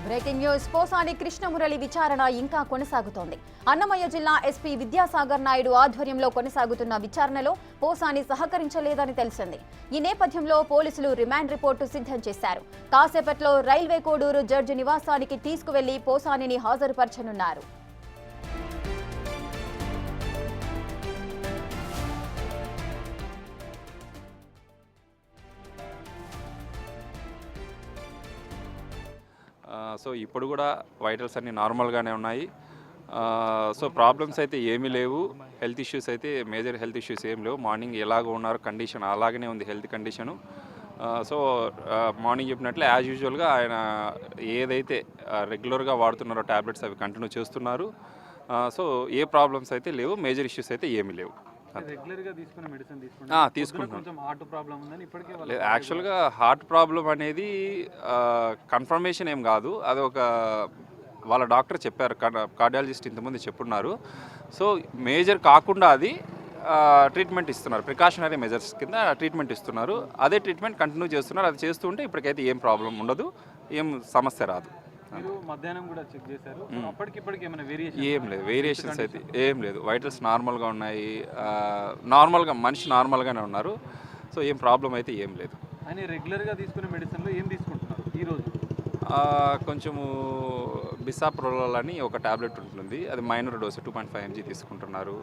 Breaking news Posani Krishna Murali విచారణ ఇంకా కొనసాగుతోంది. అన్నమయ్య జిల్లా ఎస్పీ విద్యాసాగర్ నాయుడు ఆధ్వర్యంలో కొనసాగుతున్న విచారణలో పోసాని సహకరించలేదని తెలిసింది. ఈ నేపథ్యంలో పోలీసులు రిమాండ్ రిపోర్టు సిద్ధం చేశారు. కాసేపట్లో రైల్వే కోడూరు జడ్జి నివాసానికి తీసుకువెళ్లి పోసానిని హాజరుపరచనున్నారు. సో ఇప్పుడు కూడా వైటల్స్ అన్నీ నార్మల్గానే ఉన్నాయి. సో ప్రాబ్లమ్స్ అయితే ఏమీ లేవు. హెల్త్ ఇష్యూస్ అయితే మేజర్ హెల్త్ ఇష్యూస్ ఏం లేవు. మార్నింగ్ ఎలాగో ఉన్నారు కండిషన్ అలాగనే ఉంది హెల్త్ కండిషను. సో మార్నింగ్ చెప్పినట్లే యాజ్ యూజువల్గా ఆయన ఏదైతే రెగ్యులర్గా వాడుతున్నారో ట్యాబ్లెట్స్ అవి కంటిన్యూ చేస్తున్నారు. సో ఏ ప్రాబ్లమ్స్ అయితే లేవు, మేజర్ ఇష్యూస్ అయితే ఏమీ లేవు. యాక్చువల్గా హార్ట్ ప్రాబ్లం అనేది కన్ఫర్మేషన్ ఏం కాదు, అది ఒక వాళ్ళ డాక్టర్ చెప్పారు, కార్డియాలజిస్ట్ ఇంతకుముందు చెప్పున్నారు. సో మేజర్ కాకుండా అది ట్రీట్మెంట్ ఇస్తున్నారు, ప్రికాషనరీ మెజర్స్ కింద ట్రీట్మెంట్ ఇస్తున్నారు. అదే ట్రీట్మెంట్ కంటిన్యూ చేస్తున్నారు. అది చేస్తుంటే ఇప్పటికైతే ఏం ప్రాబ్లం ఉండదు, ఏం సమస్య రాదు. మధ్యాహ్నం కూడా చెక్ చేశారు, అప్పటికిప్పటికి ఏమైనా ఏం లేదు, వేరియేషన్స్ అయితే ఏం లేదు. వైటల్స్ నార్మల్గా ఉన్నాయి, నార్మల్గా మనిషి నార్మల్గానే ఉన్నారు. సో ఏం ప్రాబ్లం అయితే ఏం లేదు. అని రెగ్యులర్గా తీసుకునే మెడిసిన్లో ఏం తీసుకుంటున్నారు ఈరోజు? కొంచెము బిసాప్రోలాల్ అని ఒక ట్యాబ్లెట్ ఉంటుంది, అది మైనర్ డోస్ 2.5 mg తీసుకుంటున్నారు.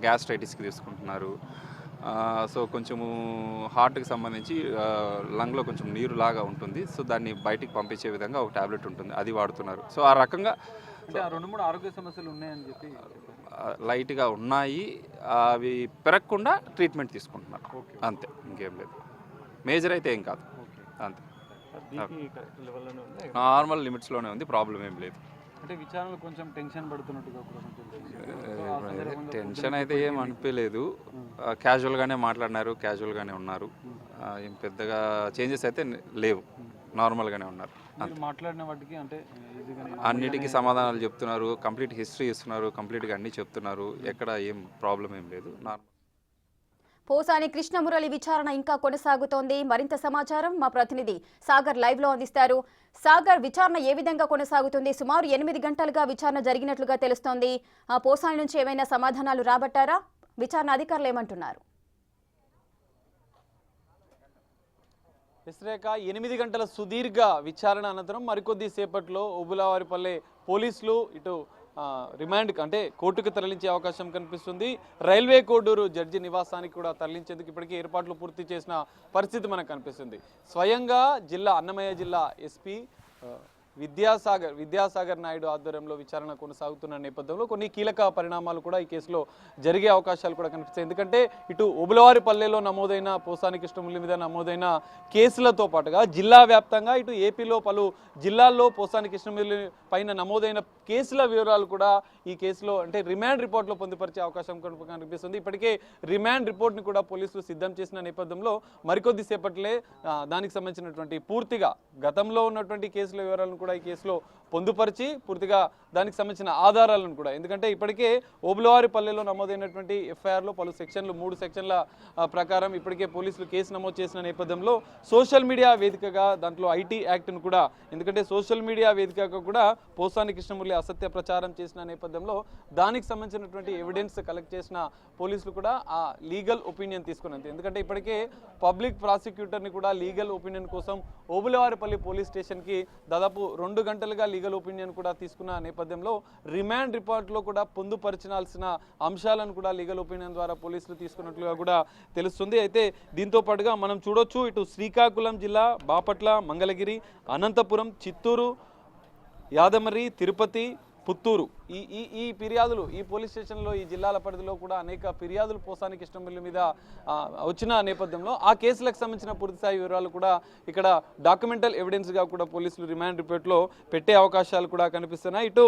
గ్యాస్ట్రైటిస్కి తీసుకుంటున్నారు. సో కొంచెము హార్ట్కి సంబంధించి లంగ్లో కొంచెం నీరు లాగా ఉంటుంది, సో దాన్ని బయటికి పంపించే విధంగా ఒక ట్యాబ్లెట్ ఉంటుంది, అది వాడుతున్నారు. సో ఆ రకంగా 2-3 ఆరోగ్య సమస్యలు ఉన్నాయని చెప్పి లైట్గా ఉన్నాయి, అవి పెరగకుండా ట్రీట్మెంట్ తీసుకుంటున్నారు అంతే, ఇంకేం లేదు. మేజర్ అయితే ఏం కాదు, అంతే నార్మల్ లిమిట్స్లోనే ఉంది, ప్రాబ్లం ఏం లేదు. అంటే విచారణలో కొంచెం టెన్షన్ పడుతున్నట్టుగా టెన్షన్ అయితే ఏం అనిపించలేదు, క్యాజువల్గానే మాట్లాడినారు, క్యాజువల్గానే ఉన్నారు. ఏం పెద్దగా చేంజెస్ అయితే లేవు, నార్మల్గానే ఉన్నారు. మాట్లాడిన వాటికి అంటే అన్నిటికీ సమాధానాలు చెప్తున్నారు, కంప్లీట్ హిస్టరీ ఇస్తున్నారు, కంప్లీట్గా అన్నీ చెప్తున్నారు, ఎక్కడ ఏం ప్రాబ్లం ఏం లేదు, నార్మల్. పోసాని కృష్ణమురళి విచారణ ఇంకా కొనసాగుతోంది. మరింత సమాచారం మా ప్రతినిధి సాగర్ లైవ్ లో అందిస్తారు. సాగర్, విచారణ ఏ విధంగా కొనసాగుతుంది? సుమారు 8 గంటలుగా విచారణ జరిగినట్లుగా తెలుస్తోంది. పోసాని నుంచి ఏమైనా సమాధానాలు రాబట్టారా? విచారణ అధికారులు ఏమంటున్నారు? విశ్రేఖ, 8 గంటల సుదీర్ఘ విచారణ అనంతరం మరికొద్ది సేపట్లో ఉబులవారిపల్లె పోలీసులు ఇటు రిమాండ్ అంటే కోర్టుకు తరలించే అవకాశం కనిపిస్తుంది. రైల్వే కోడూరు జడ్జి నివాసానికి కూడా తరలించేందుకు ఇప్పటికే ఏర్పాట్లు పూర్తి చేసిన పరిస్థితి మనకు కనిపిస్తుంది. స్వయంగా అన్నమయ్య జిల్లా ఎస్పీ విద్యాసాగర్ నాయుడు ఆధ్వర్యంలో విచారణ కొనసాగుతున్న నేపథ్యంలో కొన్ని కీలక పరిణామాలు కూడా ఈ కేసులో జరిగే అవకాశాలు కూడా కనిపిస్తాయి. ఎందుకంటే ఇటు ఉబులవారిపల్లెలో నమోదైన పోసాని కృష్ణమురళి మీద నమోదైన కేసులతో పాటుగా జిల్లా వ్యాప్తంగా ఇటు ఏపీలో పలు జిల్లాల్లో పోసాని కృష్ణమురళి పైన నమోదైన కేసుల వివరాలు కూడా ఈ కేసులో అంటే రిమాండ్ రిపోర్ట్లో పొందుపరిచే అవకాశం కనిపిస్తుంది. ఇప్పటికే రిమాండ్ రిపోర్ట్ని కూడా పోలీసులు సిద్ధం చేసిన నేపథ్యంలో మరికొద్ది సేపట్లే దానికి సంబంధించినటువంటి పూర్తిగా గతంలో ఉన్నటువంటి కేసుల వివరాలను కూడా ఈ కేసులో పొందుపరిచి పూర్తిగా దానికి సంబంధించిన ఆధారాలను కూడా, ఎందుకంటే ఇప్పటికే ఓబులవారిపల్లెలో నమోదైనటువంటి ఎఫ్ఐఆర్లో పలు సెక్షన్లు 3 సెక్షన్ల ప్రకారం ఇప్పటికే పోలీసులు కేసు నమోదు చేసిన నేపథ్యంలో సోషల్ మీడియా వేదికగా దాంట్లో ఐటీ యాక్ట్ను కూడా, ఎందుకంటే సోషల్ మీడియా వేదికగా కూడా పోసాని కృష్ణమురళి అసత్య ప్రచారం చేసిన నేపథ్యంలో దానికి సంబంధించినటువంటి ఎవిడెన్స్ కలెక్ట్ చేసిన పోలీసులు కూడా ఆ లీగల్ ఒపీనియన్ తీసుకున్నారు. ఎందుకంటే ఇప్పటికే పబ్లిక్ ప్రాసిక్యూటర్ని కూడా లీగల్ ఒపీనియన్ కోసం ఓబులవారిపల్లి పోలీస్ స్టేషన్కి దాదాపు 2 గంటలుగా లీగల్ ఒపీనియన్ కూడా తీసుకున్న నేపథ్యంలో రిమాండ్ రిపోర్ట్లో కూడా పొందుపరచాల్సిన అంశాలను కూడా లీగల్ ఒపీనియన్ ద్వారా పోలీసులు తీసుకున్నట్లుగా కూడా తెలుస్తుంది. అయితే దీంతో పాటుగా మనం చూడొచ్చు, ఇటు శ్రీకాకుళం జిల్లా, బాపట్ల, మంగళగిరి, అనంతపురం, చిత్తూరు, యాదమరి, తిరుపతి, పుత్తూరు ఈ ఫిర్యాదులు ఈ పోలీస్ స్టేషన్లో ఈ జిల్లాల పరిధిలో కూడా అనేక ఫిర్యాదులు పోసాని కృష్ణమురళి మీద వచ్చిన నేపథ్యంలో ఆ కేసులకు సంబంధించిన పూర్తిస్థాయి వివరాలు కూడా ఇక్కడ డాక్యుమెంటల్ ఎవిడెన్స్గా కూడా పోలీసులు రిమాండ్ రిపోర్ట్లో పెట్టే అవకాశాలు కూడా కనిపిస్తున్నాయి. ఇటు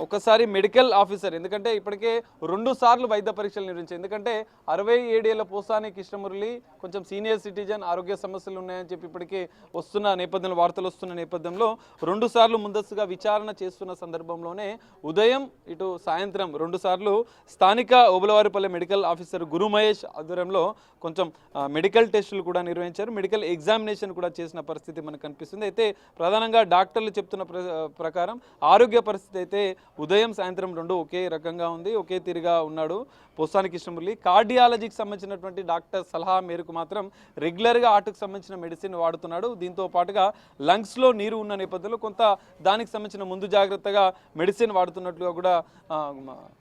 ఒకసారి మెడికల్ ఆఫీసర్, ఎందుకంటే ఇప్పటికే 2 సార్లు వైద్య పరీక్షలు నిర్వహించారు. ఎందుకంటే 67 ఏళ్ల పోసాని కృష్ణమురళి కొంచెం సీనియర్ సిటిజన్, ఆరోగ్య సమస్యలు ఉన్నాయని చెప్పి ఇప్పటికే వార్తలు వస్తున్న నేపథ్యంలో 2 సార్లు ముందస్తుగా విచారణ చేస్తున్న సందర్భంలోనే ఉదయం ఉదయం ఇటు సాయంత్రం 2 సార్లు స్థానిక ఓబులవారిపల్లె మెడికల్ ఆఫీసర్ గురు మహేష్ ఆధ్వర్యంలో కొంచెం మెడికల్ టెస్టులు కూడా నిర్వహించారు, మెడికల్ ఎగ్జామినేషన్ కూడా చేసిన పరిస్థితి మనకు కనిపిస్తుంది. అయితే ప్రధానంగా డాక్టర్లు చెప్తున్న ప్రకారం ఆరోగ్య పరిస్థితి అయితే ఉదయం సాయంత్రం 2 ఒకే రకంగా ఉంది, ఒకే తీరుగా ఉన్నాడు పోసాని కృష్ణమురళి. కార్డియాలజీకి సంబంధించినటువంటి డాక్టర్ సలహా మేరకు మాత్రం రెగ్యులర్గా హార్ట్కి సంబంధించిన మెడిసిన్ వాడుతున్నాడు. దీంతో పాటుగా లంగ్స్లో నీరు ఉన్న నేపథ్యంలో కొంత దానికి సంబంధించిన ముందు జాగ్రత్తగా మెడిసిన్ వాడుతున్నట్లుగా కూడా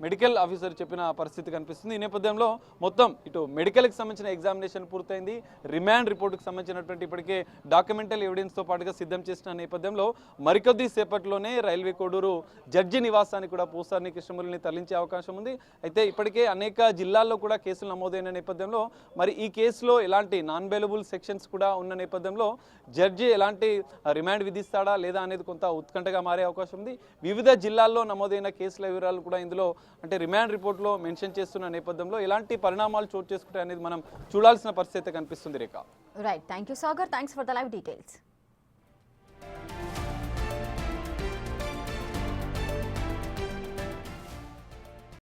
మెడికల్ ఆఫీసర్ చెప్పిన పరిస్థితి కనిపిస్తుంది. ఈ నేపథ్యంలో మొత్తం ఇటు మెడికల్కి సంబంధించిన ఎగ్జామినేషన్ పూర్తయింది, రిమాండ్ రిపోర్టుకు సంబంధించినటువంటి ఇప్పటికే డాక్యుమెంటల్ ఎవిడెన్స్తో పాటుగా సిద్ధం చేసిన నేపథ్యంలో మరికొద్ది సేపట్లోనే రైల్వే కోడూరు జడ్జి నివాసానికి కూడా పోసాని కృష్ణమురళిని తరలించే అవకాశం ఉంది. అయితే ఇప్పటికే అనేక జిల్లాల్లో కూడా కేసులు నమోదైన నేపథ్యంలో మరి ఈ కేసులో ఎలాంటి నాన్ బెయిలబుల్ సెక్షన్స్ కూడా ఉన్న నేపథ్యంలో జడ్జి ఎలాంటి రిమాండ్ విధిస్తాడా లేదా అనేది కొంత ఉత్కంఠగా మారే అవకాశం ఉంది. వివిధ జిల్లాల్లో నమోదైన కేసుల వివరాలు కూడా ఇందులో అంటే రిమాండ్ రిపోర్ట్లో మెన్షన్ చేస్తున్న నేపథ్యంలో ఎలాంటి పరిణామాలు చోటు చేసుకుంటాయి అనేది మనం చూడాల్సిన పరిస్థితి కనిపిస్తుంది. Rekha. Right, thank you Sagar, thanks for the live details.